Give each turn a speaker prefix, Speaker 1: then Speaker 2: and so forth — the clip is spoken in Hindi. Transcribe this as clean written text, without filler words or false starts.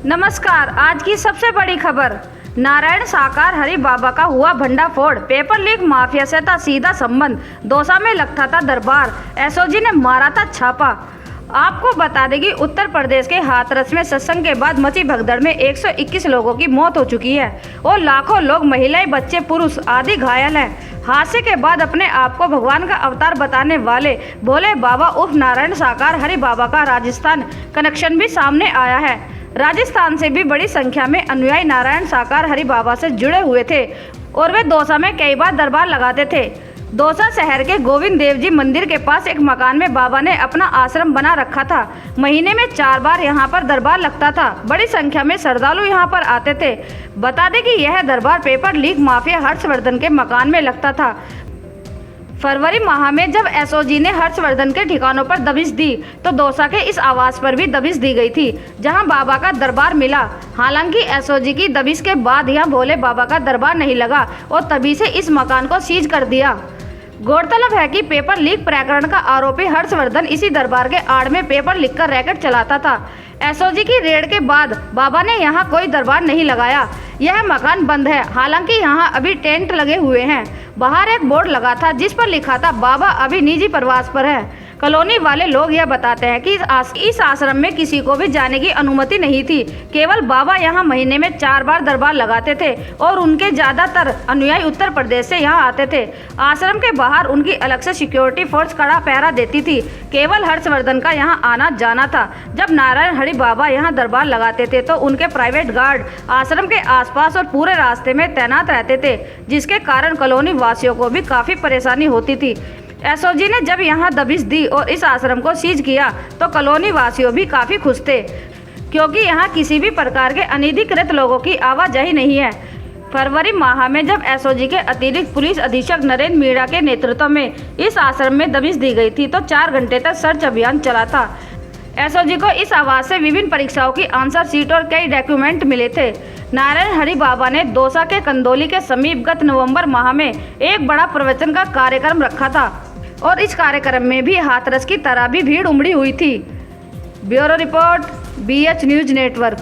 Speaker 1: नमस्कार। आज की सबसे बड़ी खबर, नारायण साकार हरि बाबा का हुआ भंडाफोड़। पेपर लीक माफिया से था सीधा संबंध। दौसा में लगता था दरबार, एसओजी ने मारा था छापा। आपको बता दें कि उत्तर प्रदेश के हाथरस में सत्संग के बाद मची भगदड़ में 121 लोगों की मौत हो चुकी है और लाखों लोग, महिलाएं, बच्चे, पुरुष आदि घायल हैं। हादसे के बाद अपने आप को भगवान का अवतार बताने वाले भोले बाबा उर्फ नारायण साकार हरि बाबा का राजस्थान कनेक्शन भी सामने आया है। राजस्थान से भी बड़ी संख्या में अनुयायी नारायण साकार हरि बाबा से जुड़े हुए थे और वे दौसा में कई बार दरबार लगाते थे। दौसा शहर के गोविंद देव जी मंदिर के पास एक मकान में बाबा ने अपना आश्रम बना रखा था। महीने में 4 बार यहाँ पर दरबार लगता था। बड़ी संख्या में श्रद्धालु यहाँ पर आते थे। बता दें कि यह दरबार पेपर लीक माफिया हर्षवर्धन के मकान में लगता था। फरवरी माह में जब एसओजी ने हर्षवर्धन के ठिकानों पर दबिश दी तो दौसा के इस आवास पर भी दबिश दी गई थी, जहां बाबा का दरबार मिला। हालांकि एसओजी की दबिश के बाद यहां भोले बाबा का दरबार नहीं लगा और तभी से इस मकान को सीज कर दिया। गौरतलब है कि पेपर लीक प्रकरण का आरोपी हर्षवर्धन इसी दरबार के आड़ में पेपर लिख कर रैकेट चलाता था। एसओजी की रेड के बाद बाबा ने यहाँ कोई दरबार नहीं लगाया। यह मकान बंद है। हालांकि यहाँ अभी टेंट लगे हुए हैं। बाहर एक बोर्ड लगा था जिस पर लिखा था बाबा अभी निजी प्रवास पर है। कॉलोनी वाले लोग यह बताते हैं कि इस आश्रम में किसी को भी जाने की अनुमति नहीं थी। केवल बाबा यहाँ महीने में 4 बार दरबार लगाते थे और उनके ज्यादातर अनुयायी उत्तर प्रदेश से यहाँ आते थे। आश्रम के बाहर उनकी अलग से सिक्योरिटी फोर्स कड़ा पहरा देती थी। केवल हर्षवर्धन का यहाँ आना जाना था। जब नारायण हरि बाबा यहाँ दरबार लगाते थे तो उनके प्राइवेट गार्ड आश्रम के आसपास और पूरे रास्ते में तैनात रहते थे, जिसके कारण कॉलोनी वासियों को भी काफी परेशानी होती थी। एसओजी ने जब यहाँ दबिश दी और इस आश्रम को सीज किया तो कॉलोनी वासियों भी काफी खुश थे, क्योंकि यहाँ किसी भी प्रकार के अनधिकृत लोगों की आवाजाही नहीं है। फरवरी माह में जब एसओजी के अतिरिक्त पुलिस अधीक्षक नरेंद्र मीणा के नेतृत्व में इस आश्रम में दबिश दी गई थी तो 4 घंटे तक सर्च अभियान चला था। एसओजी को इस आवास से विभिन्न परीक्षाओं की आंसर शीट और कई डॉक्यूमेंट मिले थे। नारायण हरि बाबा ने दौसा के कंदौली के समीप गत नवंबर माह में एक बड़ा प्रवचन का कार्यक्रम रखा था और इस कार्यक्रम में भी हाथरस की तरह भी भीड़ उमड़ी हुई थी। Bureau report, BH news network.